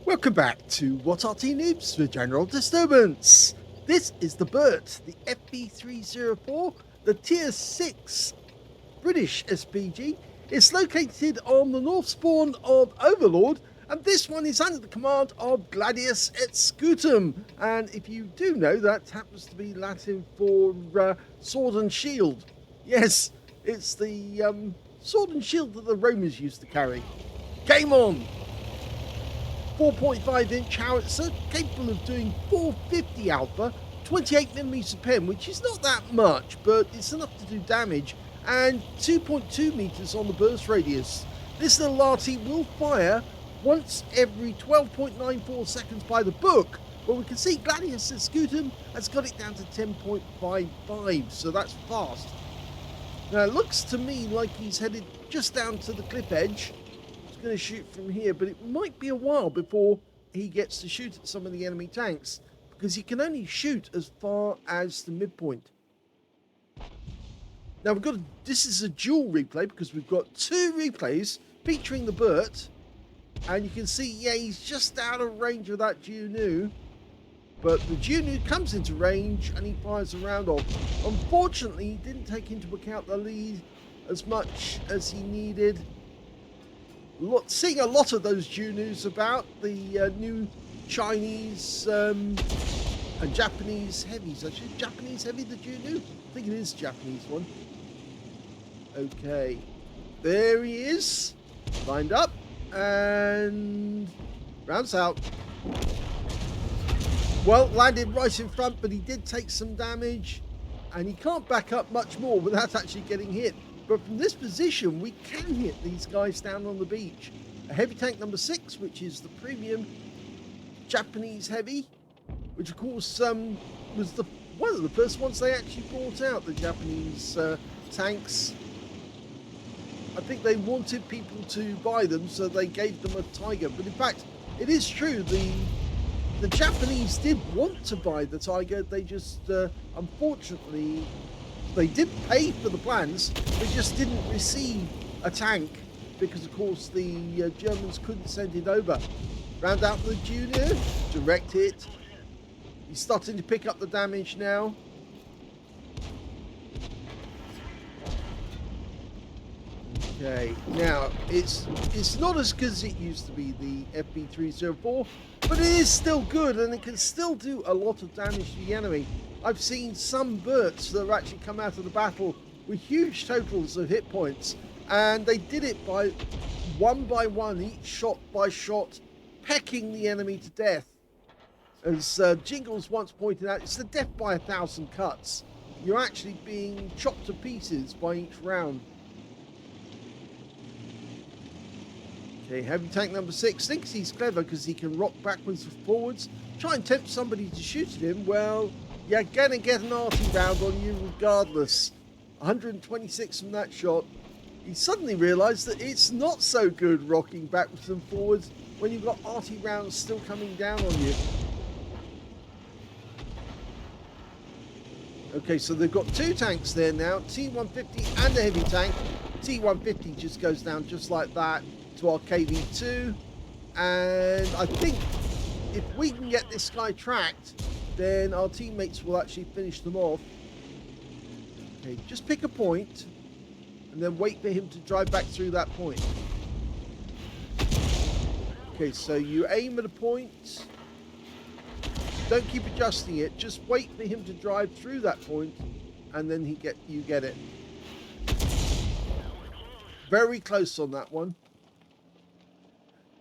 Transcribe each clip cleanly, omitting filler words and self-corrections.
Welcome back to What Are Tea Noobs for General Disturbance. This is the Burt, the FV304, the Tier 6 British SPG. It's located on the north spawn of Overlord, and this one is under the command of Gladiusetscutum. And if you do know, that happens to be Latin for sword and shield. Yes, it's the sword and shield that the Romans used to carry. Game on! 4.5-inch howitzer, capable of doing 450 alpha, 28mm pen, which is not that much, but it's enough to do damage, and 2.2 meters on the burst radius. This little Arty will fire once every 12.94 seconds by the book, but we can see Gladiusetscutum has got it down to 10.55, so that's fast. Now it looks to me like he's headed just down to the cliff edge. Going to shoot from here, but it might be a while before he gets to shoot at some of the enemy tanks, because he can only shoot as far as the midpoint. Now this is a dual replay, because we've got two replays featuring the Burt, and you can see, yeah, he's just out of range of that Juno, but the Juno comes into range and he fires a round off. Unfortunately, he didn't take into account the lead as much as he needed. Seeing a lot of those Junos about, the new Chinese and Japanese heavies. Actually, Japanese heavy, the Juno? I think it is Japanese one. Okay, there he is, lined up, and rounds out. Well, landed right in front, but he did take some damage, and he can't back up much more without actually getting hit. But from this position, we can hit these guys down on the beach. A heavy tank number 6, which is the premium Japanese heavy, which of course was one of the first ones they actually brought out, the Japanese tanks. I think they wanted people to buy them, so they gave them a Tiger. But in fact, it is true, the Japanese did want to buy the Tiger. They just, unfortunately, they did pay for the plans, they just didn't receive a tank because, of course, the Germans couldn't send it over. Round out the Juno, direct hit. He's starting to pick up the damage now. Okay, now it's not as good as it used to be, the FV304, but it is still good and it can still do a lot of damage to the enemy. I've seen some Burts that have actually come out of the battle with huge totals of hit points, and they did it by one, each shot by shot, pecking the enemy to death. As Jingles once pointed out, it's the death by 1,000 cuts. You're actually being chopped to pieces by each round. Okay, heavy tank number 6 thinks he's clever because he can rock backwards and forwards, try and tempt somebody to shoot at him. Well, you're going to get an Arty round on you regardless. 126 from that shot. He suddenly realised that it's not so good rocking backwards and forwards when you've got Arty rounds still coming down on you. Okay, so they've got two tanks there now, T150 and a heavy tank. T150 just goes down just like that to our KV2. And I think if we can get this guy tracked, then our teammates will actually finish them off. Okay, just pick a point and then wait for him to drive back through that point. Okay, so you aim at a point. Don't keep adjusting it. Just wait for him to drive through that point and then you get it. Very close on that one.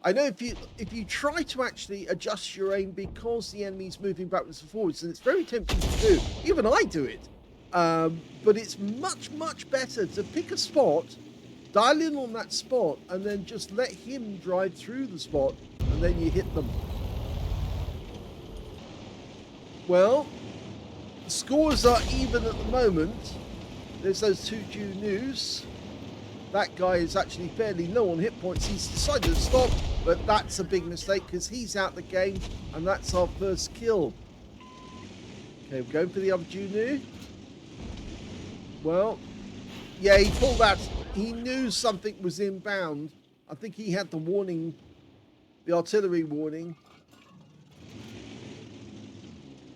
I know if you try to actually adjust your aim because the enemy's moving backwards and forwards, and it's very tempting to do. Even I do it. But it's much better to pick a spot, dial in on that spot, and then just let him drive through the spot, and then you hit them. Well, the scores are even at the moment. There's those two Junos. That guy is actually fairly low on hit points. He's decided to stop, but that's a big mistake because he's out the game, and that's our first kill. Okay, we're going for the other Juno. Well, yeah, he pulled that. He knew something was inbound. I think he had the warning the artillery warning.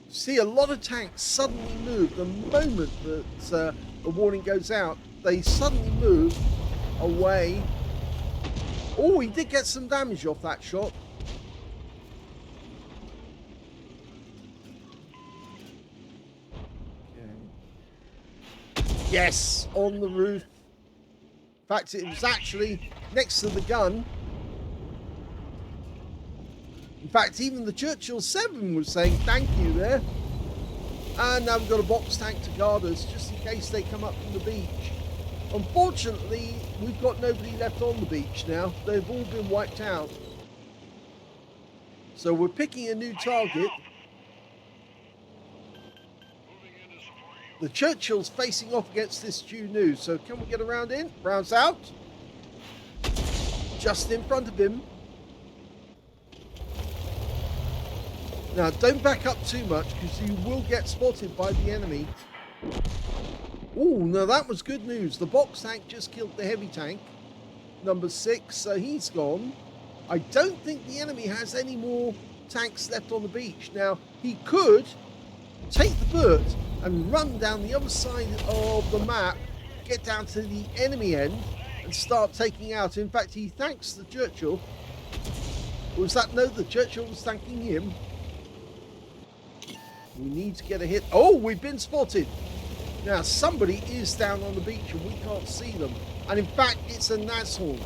See a lot of tanks suddenly move the moment that the warning goes out. They suddenly move away. Oh, he did get some damage off that shot. Okay. Yes, on the roof. In fact, it was actually next to the gun. In fact, even the Churchill 7 was saying thank you there. And now we've got a box tank to guard us, just in case they come up from the beach. Unfortunately, we've got nobody left on the beach now. They've all been wiped out. So we're picking a new target. The Churchill's facing off against this Juno. So can we get around in? Rounds out. Just in front of him. Now, don't back up too much because you will get spotted by the enemy. Oh, now that was good news. The box tank just killed the heavy tank, number 6, so he's gone. I don't think the enemy has any more tanks left on the beach. Now, he could take the bird and run down the other side of the map, get down to the enemy end and start taking out. In fact, he thanks the Churchill. Or was that, no, the Churchill was thanking him. We need to get a hit. Oh, we've been spotted. Now, somebody is down on the beach and we can't see them. And in fact, it's a Nashorn.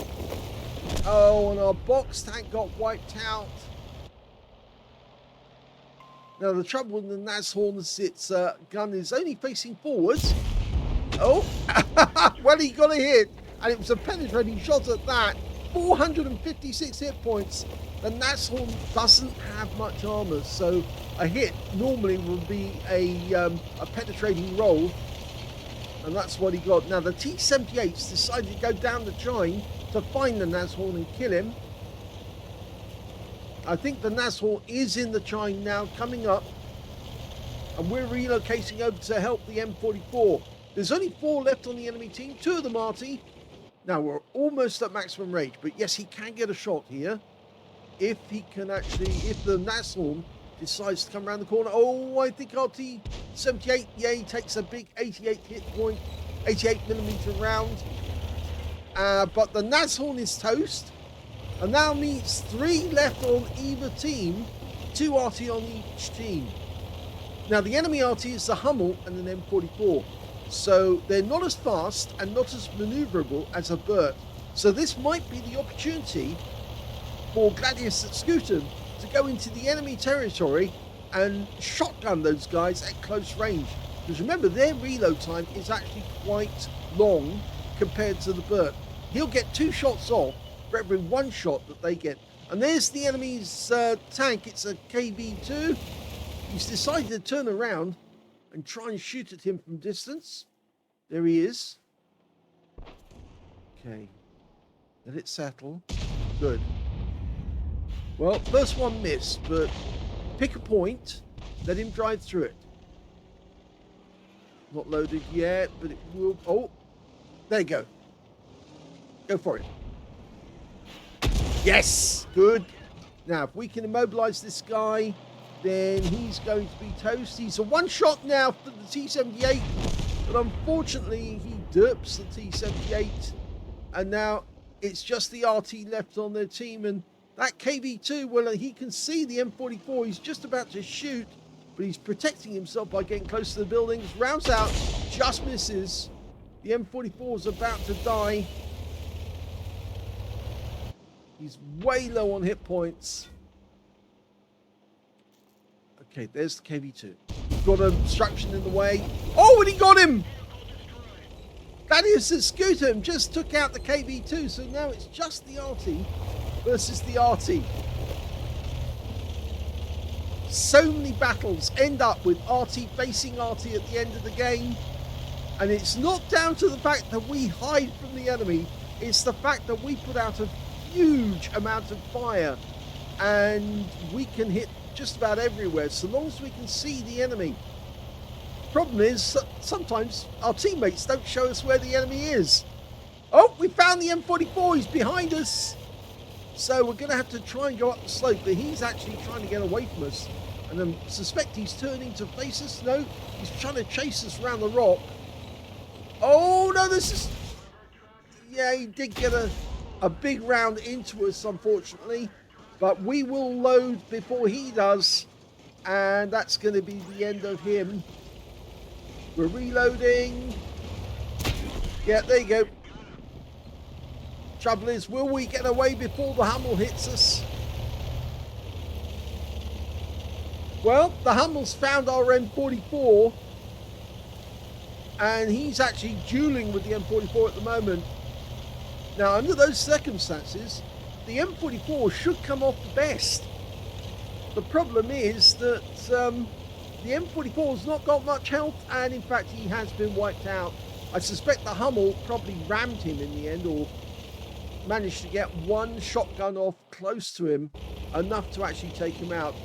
Oh, and our box tank got wiped out. Now, the trouble with the Nashorn is its gun is only facing forwards. Oh, well, he got a hit. And it was a penetrating shot at that. 456 hit points. The Nashorn doesn't have much armor, so a hit normally would be a penetrating roll. And that's what he got. Now, the T-78's decided to go down the chine to find the Nashorn and kill him. I think the Nashorn is in the chine now, coming up. And we're relocating over to help the M44. There's only 4 left on the enemy team, 2 of them Arty. Now, we're almost at maximum range, but yes, he can get a shot here. If he can actually, if the Nashorn decides to come around the corner. Oh, I think our T-78, yeah, he takes a big 88 hit point, 88mm round. But the Nashorn is toast. And now means 3 left on either team, 2 Arty on each team. Now, the enemy Arty is the Hummel and an M44. So they're not as fast and not as maneuverable as a Burt. So this might be the opportunity for Gladiusetscutum to go into the enemy territory and shotgun those guys at close range. Because remember, their reload time is actually quite long compared to the Burt. He'll get 2 shots off for every 1 shot that they get. And there's the enemy's tank. It's a KV2. He's decided to turn around and try and shoot at him from distance. There he is. Okay. Let it settle. Good. Well, first one missed, but pick a point. Let him drive through it. Not loaded yet, but it will... Oh, there you go. Go for it. Yes! Good. Now, if we can immobilize this guy, then he's going to be toast. He's a 1-shot now for the T-78, but unfortunately he derps the T-78, and now it's just the RT left on their team. And that KV2, well, he can see the M44. He's just about to shoot, but he's protecting himself by getting close to the buildings. Rounds out, just misses. The M44 is about to die. He's way low on hit points. Okay, there's the KV2. He's got an obstruction in the way. Oh, and he got him! Gladiusetscutum just took out the KV2, so now it's just the Arty versus the Arty. So many battles end up with Arty facing Arty at the end of the game. And it's not down to the fact that we hide from the enemy. It's the fact that we put out a huge amount of fire. And we can hit just about everywhere, so long as we can see the enemy. Problem is, sometimes our teammates don't show us where the enemy is. Oh, we found the M44. He's behind us. So we're going to have to try and go up the slope, but he's actually trying to get away from us. And I suspect he's turning to face us. No, he's trying to chase us around the rock. Oh, no, this is... Yeah, he did get a big round into us, unfortunately. But we will load before he does. And that's going to be the end of him. We're reloading. Yeah, there you go. Trouble is, will we get away before the Hummel hits us? Well, the Hummel's found our M44. And he's actually dueling with the M44 at the moment. Now, under those circumstances, the M44 should come off the best. The problem is that the M44's not got much health, and in fact, he has been wiped out. I suspect the Hummel probably rammed him in the end, or managed to get one shotgun off close to him, enough to actually take him out.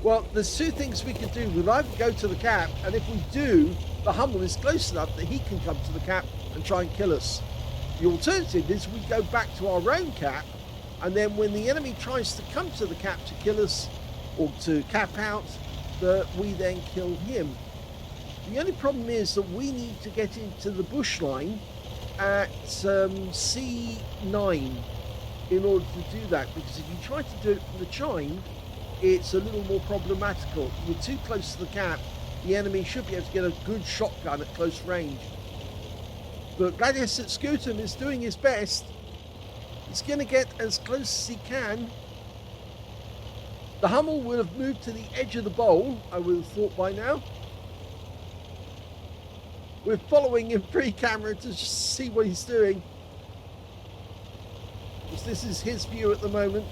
Well, there's two things we can do. We'll either go to the cap, and if we do, the Hummel is close enough that he can come to the cap and try and kill us. The alternative is we go back to our own cap, and then when the enemy tries to come to the cap to kill us, or to cap out, that we then kill him. The only problem is that we need to get into the bush line at C9 in order to do that, because if you try to do it from the chine, it's a little more problematical. You're too close to the cap, the enemy should be able to get a good shotgun at close range. But Gladiusetscutum is doing his best. He's going to get as close as he can. The Hummel would have moved to the edge of the bowl, I would have thought by now. We're following him pre-camera to see what he's doing, because this is his view at the moment.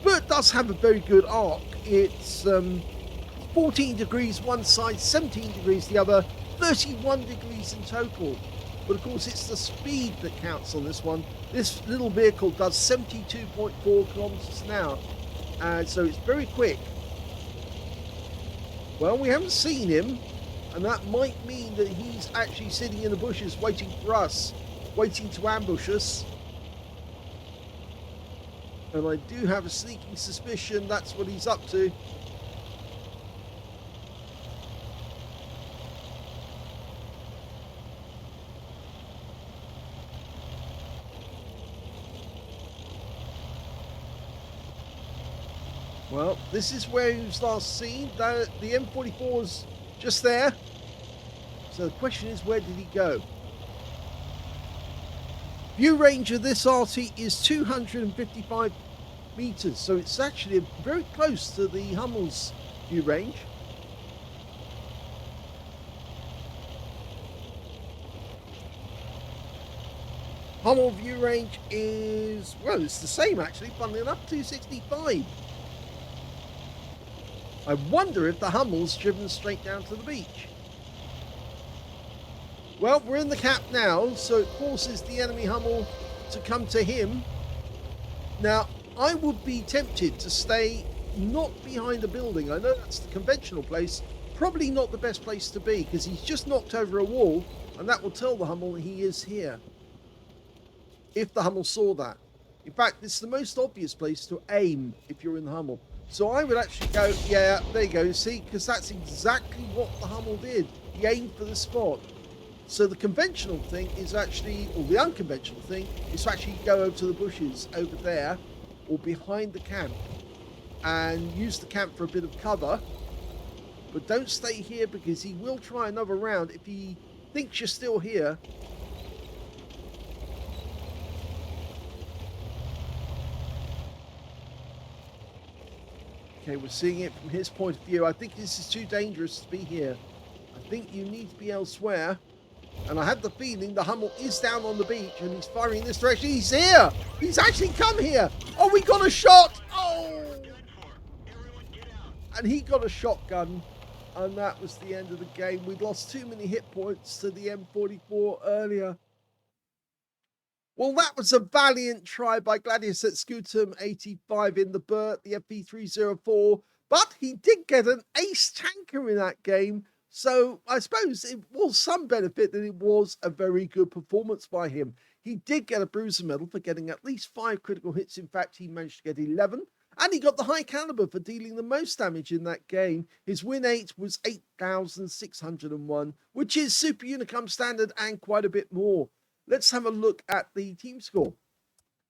But does have a very good arc. It's 14 degrees one side, 17 degrees the other, 31 degrees in total. But of course, it's the speed that counts on this one. This little vehicle does 72.4 kilometers an hour, and so it's very quick. Well, we haven't seen him, and that might mean that he's actually sitting in the bushes waiting for us, waiting to ambush us. And I do have a sneaking suspicion that's what he's up to. Well, this is where he was last seen. The M44 is just there. So the question is, where did he go? View range of this Arty is 255 meters, so it's actually very close to the Hummel's view range. Hummel view range is, well, it's the same actually, funnily enough, 265. I wonder if the Hummel's driven straight down to the beach. Well, we're in the cap now, so it forces the enemy Hummel to come to him. Now, I would be tempted to stay not behind a building. I know that's the conventional place, probably not the best place to be, because he's just knocked over a wall, and that will tell the Hummel that he is here, if the Hummel saw that. In fact, it's the most obvious place to aim if you're in the Hummel. So I would actually go, yeah, there you go, see, because that's exactly what the Hummel did. He aimed for the spot. So the conventional thing is actually, or the unconventional thing, is to actually go over to the bushes over there, or behind the camp, and use the camp for a bit of cover. But don't stay here, because he will try another round if he thinks you're still here. Okay, we're seeing it from his point of view. I think this is too dangerous to be here. I think you need to be elsewhere. And I have the feeling the Hummel is down on the beach and he's firing in this direction. He's here! He's actually come here! Oh, we got a shot! Oh! And he got a shotgun. And that was the end of the game. We'd lost too many hit points to the M44 earlier. Well, that was a valiant try by Gladiusetscutum85 in the Burt, the FV304. But he did get an ace tanker in that game. So I suppose it was some benefit that it was a very good performance by him. He did get a bruiser medal for getting at least 5 critical hits. In fact, he managed to get 11. And he got the high caliber for dealing the most damage in that game. His win 8 was 8,601, which is Super Unicum standard and quite a bit more. Let's have a look at the team score.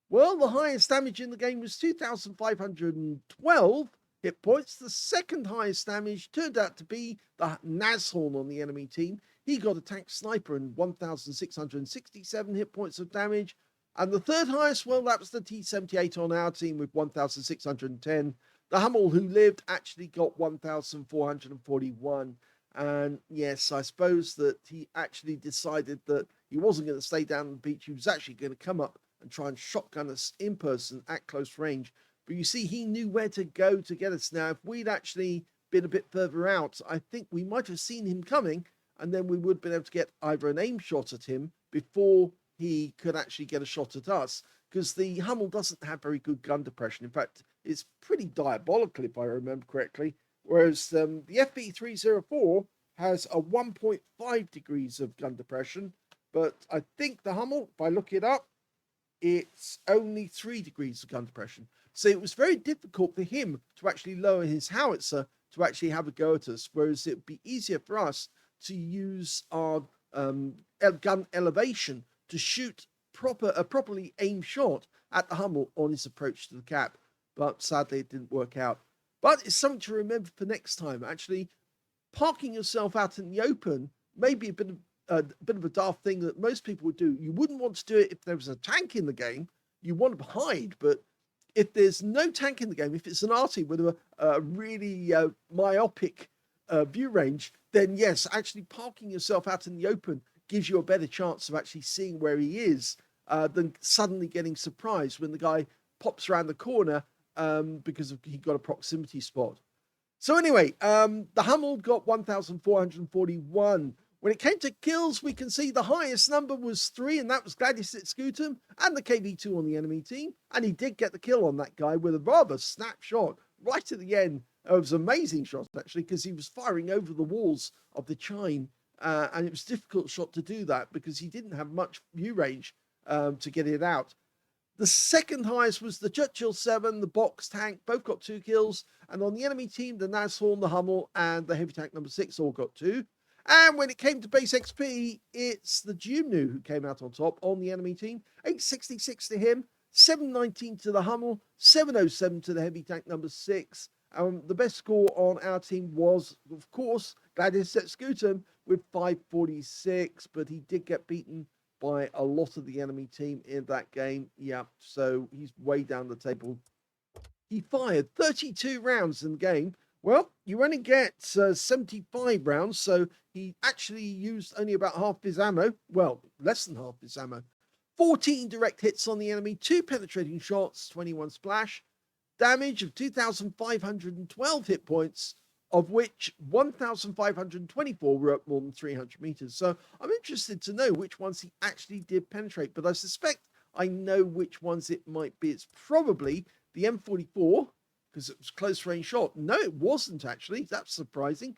Well, the highest damage in the game was 2,512 hit points. The second highest damage turned out to be the Nashorn on the enemy team. He got a tank sniper and 1,667 hit points of damage. And the third highest, well, that was the T78 on our team with 1,610. The Hummel, who lived, actually got 1,441. And yes, I suppose that he actually decided that he wasn't going to stay down on the beach. He was actually going to come up and try and shotgun us in person at close range. But you see, he knew where to go to get us. Now, if we'd actually been a bit further out, I think we might have seen him coming, and then we would have been able to get either an aim shot at him before he could actually get a shot at us, because the Hummel doesn't have very good gun depression. In fact, it's pretty diabolical, if I remember correctly, whereas the FV304 has a 1.5 degrees of gun depression, but I think the Hummel, if I look it up, it's only 3 degrees of gun depression. So it was very difficult for him to actually lower his howitzer to actually have a go at us, whereas it would be easier for us to use our gun elevation to shoot a properly aimed shot at the Hummel on his approach to the cap. But sadly, it didn't work out. But it's something to remember for next time. Actually, parking yourself out in the open may be a bit of a daft thing that most people would do. You wouldn't want to do it if there was a tank in the game. You want to hide, but if there's no tank in the game, if it's an Arty with a really myopic view range, then yes, actually parking yourself out in the open gives you a better chance of actually seeing where he is than suddenly getting surprised when the guy pops around the corner because he got a proximity spot. So anyway, the Hummel got 1,441. When it came to kills, we can see the highest number was 3, and that was Gladiusetscutum and the KV2 on the enemy team. And he did get the kill on that guy with a rather snap shot right at the end. It was an amazing shot, actually, because he was firing over the walls of the chine. And it was a difficult shot to do that because he didn't have much view range to get it out. The second highest was the Churchill 7, the box tank, both got 2 kills. And on the enemy team, the Nashorn, the Hummel, and the heavy tank number 6 all got 2. And when it came to base XP, it's the Jumnu who came out on top on the enemy team. 866 to him, 719 to the Hummel, 707 to the heavy tank number 6. The best score on our team was, of course, Gladiusetscutum with 546, but he did get beaten by a lot of the enemy team in that game. Yeah, so he's way down the table. He fired 32 rounds in the game. Well, you only get 75 rounds, so he actually used only about half his ammo. Well, less than half his ammo. 14 direct hits on the enemy, 2 penetrating shots, 21 splash, damage of 2,512 hit points, of which 1,524 were up more than 300 meters. So I'm interested to know which ones he actually did penetrate, but I suspect I know which ones it might be. It's probably the M44, because it was close range shot. No, it wasn't actually. That's surprising.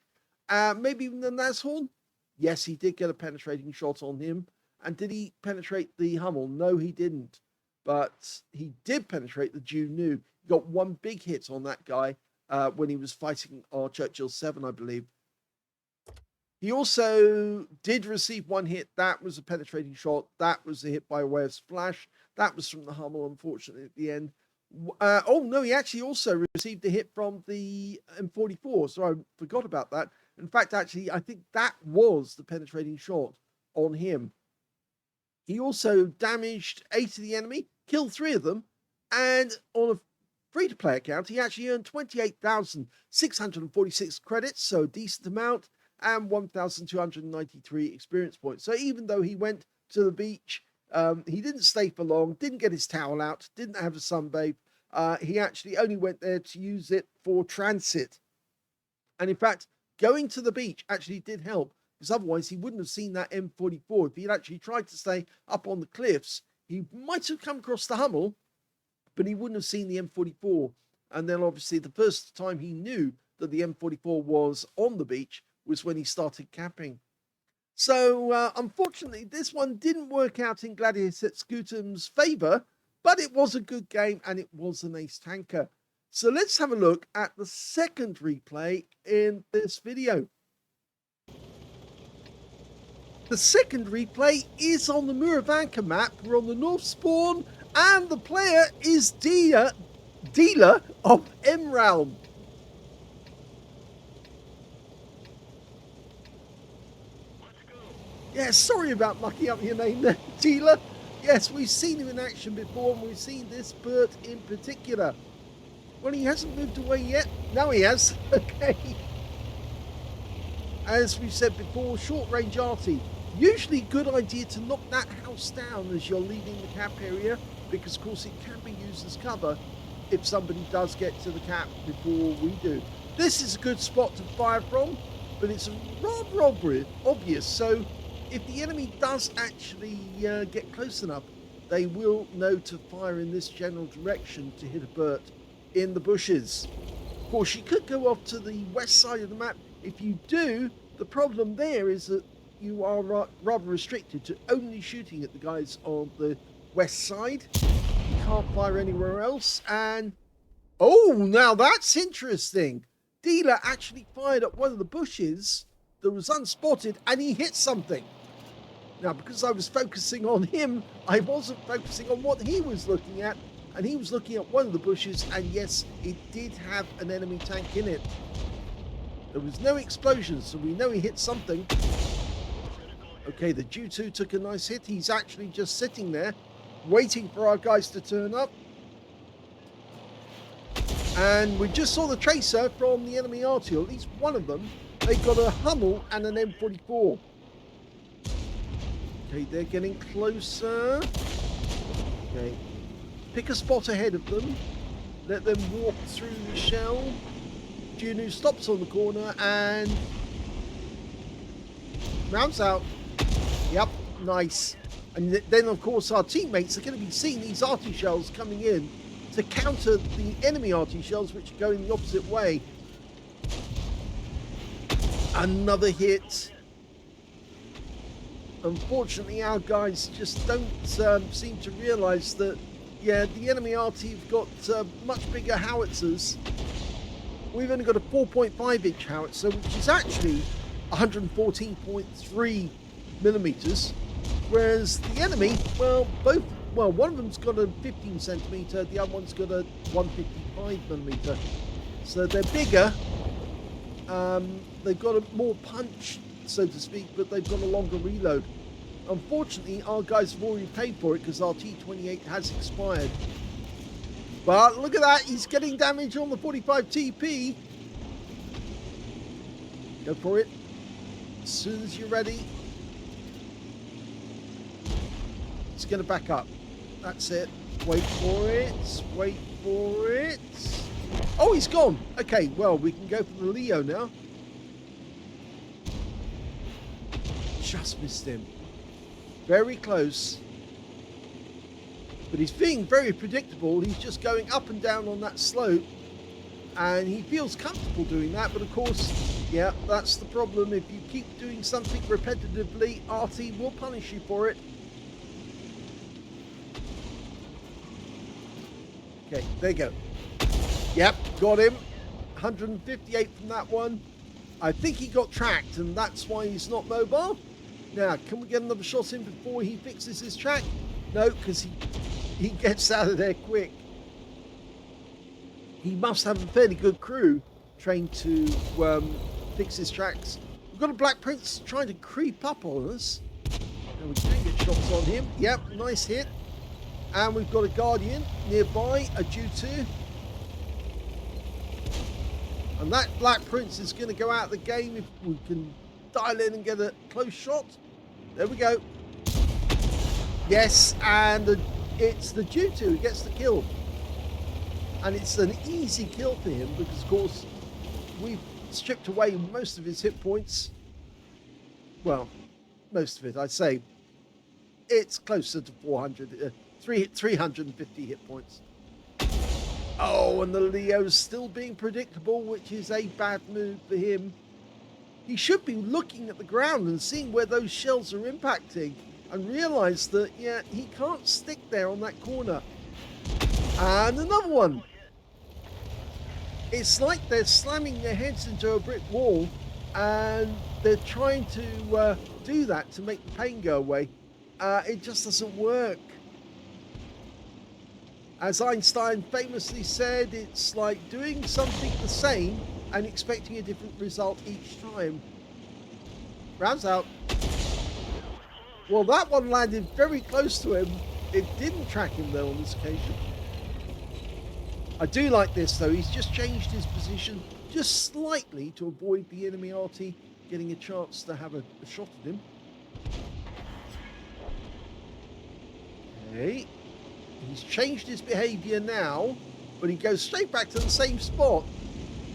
Maybe even the Nashorn. Yes, he did get a penetrating shot on him. And did he penetrate the Hummel? No, he didn't. But he did penetrate the Jumnu. He got 1 big hit on that guy when he was fighting our Churchill 7, I believe. He also did receive 1 hit. That was a penetrating shot. That was a hit by way of splash. That was from the Hummel, unfortunately, at the end. Oh, no, he actually also received a hit from the M44. So I forgot about that. In fact, actually, I think that was the penetrating shot on him. He also damaged 8 of the enemy, killed 3 of them, and on a free-to-play account, he actually earned 28,646 credits, so a decent amount, and 1,293 experience points. So even though he went to the beach, he didn't stay for long, didn't get his towel out, didn't have a sunbathe. He actually only went there to use it for transit. And in fact, going to the beach actually did help, because otherwise he wouldn't have seen that M44. If he'd actually tried to stay up on the cliffs, he might have come across the Hummel, but he wouldn't have seen the M44. And then obviously the first time he knew that the M44 was on the beach was when he started camping. So, unfortunately, this one didn't work out in Gladiusetscutum's favor, but it was a good game and it was an ace tanker. So let's have a look at the second replay in this video. The second replay is on the Murovanka map. We're on the north spawn, and the player is dealer of MRALM. Yeah, sorry about mucking up your name there, dealer. Yes, we've seen him in action before, and we've seen this bird in particular. Well, he hasn't moved away yet. No, he has. Okay. As we've said before, short-range Arty. Usually good idea to knock that house down as you're leaving the cap area, because of course it can be used as cover if somebody does get to the cap before we do. This is a good spot to fire from, but it's rather obvious. So if the enemy does actually get close enough, they will know to fire in this general direction to hit a bird in the bushes. Of course, you could go off to the west side of the map. If you do, the problem there is that you are rather restricted to only shooting at the guys on the west side. You can't fire anywhere else. And oh, now that's interesting. Dealer actually fired at one of the bushes that was unspotted, and he hit something. Now, because I was focusing on him, I wasn't focusing on what he was looking at, and he was looking at one of the bushes, and yes, it did have an enemy tank in it. There was no explosion, so we know he hit something. Okay, the D2 took a nice hit. He's actually just sitting there, waiting for our guys to turn up. And we just saw the tracer from the enemy Arty, or at least one of them. They've got a Hummel and an M44. Okay, they're getting closer. Okay, pick a spot ahead of them. Let them walk through the shell. Juno stops on the corner and rounds out. Yep, nice. And then, of course, our teammates are going to be seeing these Arty shells coming in to counter the enemy Arty shells, which are going the opposite way. Another hit. Unfortunately, our guys just don't seem to realise that, yeah, the enemy Arty have got much bigger howitzers. We've only got a 4.5-inch howitzer, which is actually 114.3 millimeters, whereas the enemy, well, one of them's got a 15 centimeter, the other one's got a 155 millimeter. So they're bigger. They've got a more punch, so to speak, but they've got a longer reload. Unfortunately, our guys have already paid for it because our T28 has expired. But look at that, he's getting damage on the 45 TP. Go for it. As soon as you're ready. It's going to back up. That's it. Wait for it. Wait for it. Oh, he's gone. Okay, well, we can go for the Leo now. Just missed him. Very close. But he's being very predictable. He's just going up and down on that slope. And he feels comfortable doing that. But of course, yeah, that's the problem. If you keep doing something repetitively, Arty will punish you for it. Okay, there you go. Yep, got him. 158 from that one. I think he got tracked, and that's why he's not mobile. Now, can we get another shot in before he fixes his track? No, because he gets out of there quick. He must have a fairly good crew trained to fix his tracks. We've got a Black Prince trying to creep up on us. And we can get shots on him. Yep, nice hit. And we've got a Guardian nearby, a D2. And that Black Prince is going to go out of the game if we can dial in and get a close shot. There we go. Yes, and it's the D2 who gets the kill. And it's an easy kill for him because, of course, we've stripped away most of his hit points. Well, most of it, I'd say. It's closer to 350 hit points. Oh, and the Leo's still being predictable, which is a bad move for him. he should be looking at the ground and seeing where those shells are impacting and realize that, yeah, he can't stick there on that corner. And another one. It's like they're slamming their heads into a brick wall and they're trying to do that to make the pain go away. It just doesn't work. As Einstein famously said, it's like doing something the same and expecting a different result each time. Rounds out. Well, that one landed very close to him. It didn't track him though on this occasion. I do like this though. He's just changed his position just slightly to avoid the enemy Arty getting a chance to have a shot at him. Okay. He's changed his behavior now, but he goes straight back to the same spot.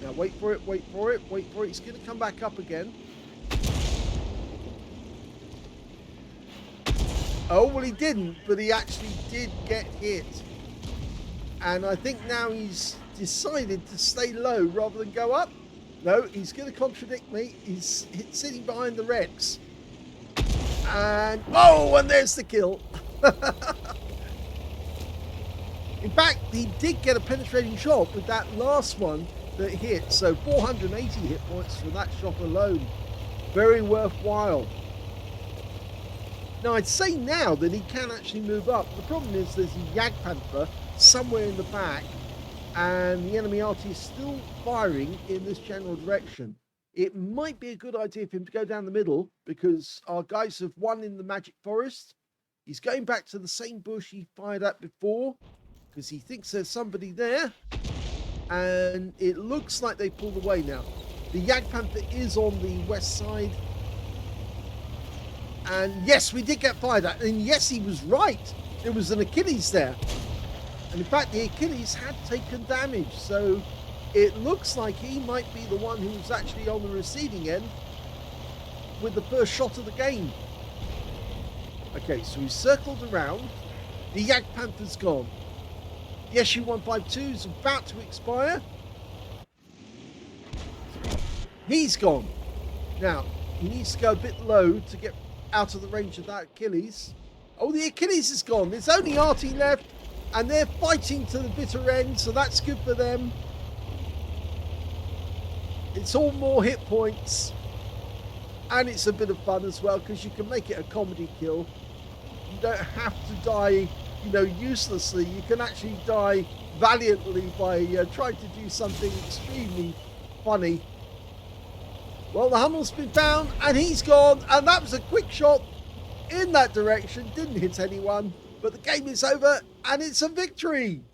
Now wait for it, wait for it, wait for it. He's going to come back up again. Oh, well, he didn't, but he actually did get hit. And I think now he's decided to stay low rather than go up. No, he's going to contradict me. He's sitting behind the Rex. And, oh, and there's the kill. In fact, he did get a penetrating shot with that last one that hit. So 480 hit points for that shot alone. Very worthwhile. Now, I'd say now that he can actually move up. The problem is there's a Jagdpanther somewhere in the back, and the enemy Arty is still firing in this general direction. It might be a good idea for him to go down the middle, because our guys have won in the Magic Forest. He's going back to the same bush he fired at before, because he thinks there's somebody there, and it looks like they pulled away now. The Jagdpanther is on the west side. And yes, we did get fired at. And yes, he was right. There was an Achilles there. And in fact, the Achilles had taken damage. So it looks like he might be the one who's actually on the receiving end with the first shot of the game. Okay, so he's circled around. The Jagdpanther's gone. The SU-152 is about to expire. He's gone. Now, he needs to go a bit low to get out of the range of that Achilles. Oh, the Achilles is gone. There's only Arty left, and they're fighting to the bitter end, so that's good for them. It's all more hit points, and it's a bit of fun as well, because you can make it a comedy kill. You don't have to die, you know, uselessly. You can actually die valiantly by trying to do something extremely funny. Well, the Hummel's been found, and he's gone, and that was a quick shot in that direction. Didn't hit anyone, but the game is over, and it's a victory.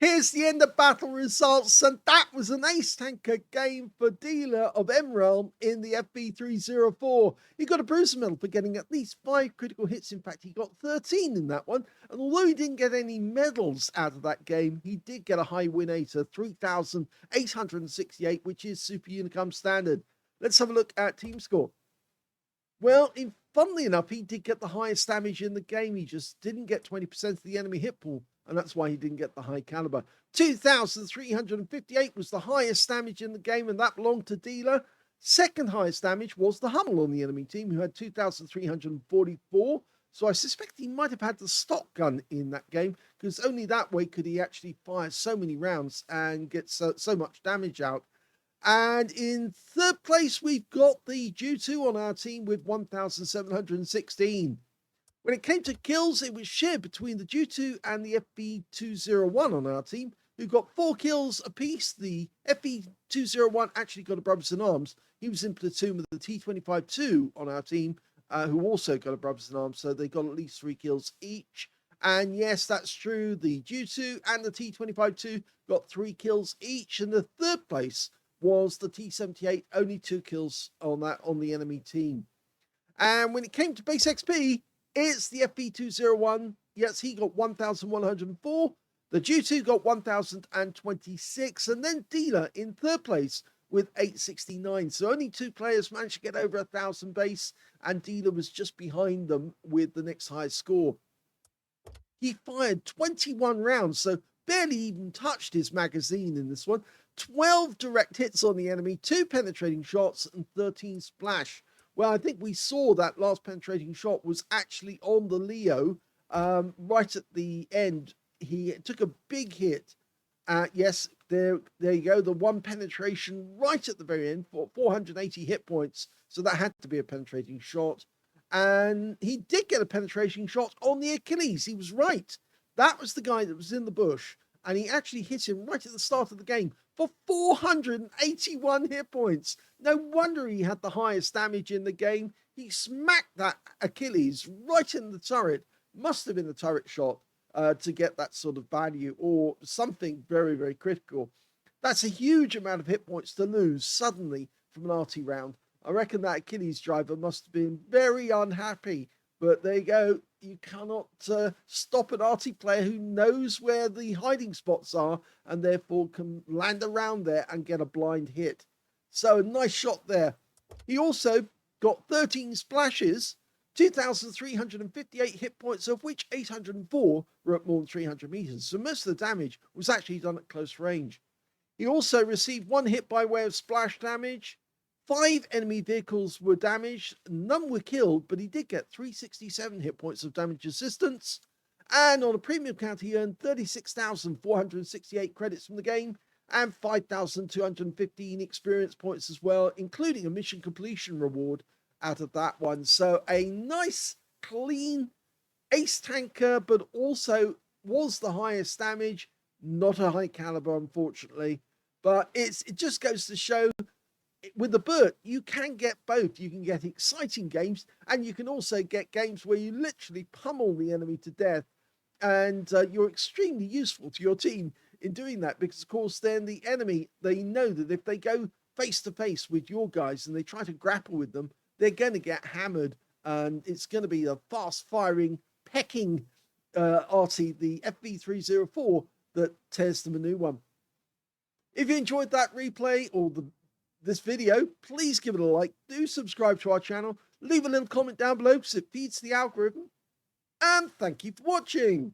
Here's the end of battle results, and that was an ace tanker game for Dealer of MRALM in the FV304. He got a bruiser medal for getting at least 5 critical hits. In fact, he got 13 in that one. And although he didn't get any medals out of that game, he did get a high win rate of 3,868, which is Super Unicum standard. Let's have a look at team score. Well, funnily enough, he did get the highest damage in the game. He just didn't get 20% of the enemy hit pool. And that's why he didn't get the high caliber. 2,358 was the highest damage in the game, and that belonged to Dealer. Second highest damage was the Hummel on the enemy team, who had 2,344. So I suspect he might have had the stock gun in that game, because only that way could he actually fire so many rounds and get so much damage out. And in third place, we've got the G2 on our team with 1,716. When it came to kills, it was shared between the G2 and the FV304 on our team, who got 4 kills apiece. The FV304 actually got a brothers in arms. He was in platoon with the T25-2 on our team, who also got a brothers in arms, so they got at least 3 kills each. And yes, that's true. The G2 and the T25-2 got 3 kills each, and the third place was the T78, only 2 kills on the enemy team. And when it came to base XP, it's the FV304. Yes, he got 1,104. The G2 got 1,026. And then Dealer in third place with 869. So only 2 players managed to get over 1,000 base. And Dealer was just behind them with the next highest score. He fired 21 rounds, so barely even touched his magazine in this one. 12 direct hits on the enemy, 2 penetrating shots, and 13 splash. Well, I think we saw that last penetrating shot was actually on the Leo right at the end. He took a big hit. Yes, there you go. The one penetration right at the very end for 480 hit points. So that had to be a penetrating shot. And he did get a penetrating shot on the Achilles. He was right. That was the guy that was in the bush. And he actually hit him right at the start of the game for 481 hit points. No wonder he had the highest damage in the game. He smacked that Achilles right in the turret. Must have been the turret shot to get that sort of value, or something very, very critical. That's a huge amount of hit points to lose suddenly from an Arty round. I reckon that Achilles driver must have been very unhappy. But there you go. You cannot stop an Arty player who knows where the hiding spots are and therefore can land around there and get a blind hit. So a nice shot there. He also got 13 splashes, 2,358 hit points, of which 804 were at more than 300 meters. So most of the damage was actually done at close range. He also received 1 hit by way of splash damage. 5 enemy vehicles were damaged, none were killed, but he did get 367 hit points of damage assistance. And on a premium count, he earned 36,468 credits from the game and 5,215 experience points as well, including a mission completion reward out of that one. So a nice, clean ace tanker, but also was the highest damage. Not a high caliber, unfortunately. But it just goes to show, with the Burt, you can get both. You can get exciting games, and you can also get games where you literally pummel the enemy to death, and you're extremely useful to your team in doing that, because of course then the enemy, they know that if they go face to face with your guys and they try to grapple with them, they're going to get hammered, and it's going to be a fast firing, pecking Arty, the FV304, that tears them a new one. If you enjoyed that replay or this video, please give it a like, do subscribe to our channel, leave a little comment down below because it feeds the algorithm, and thank you for watching.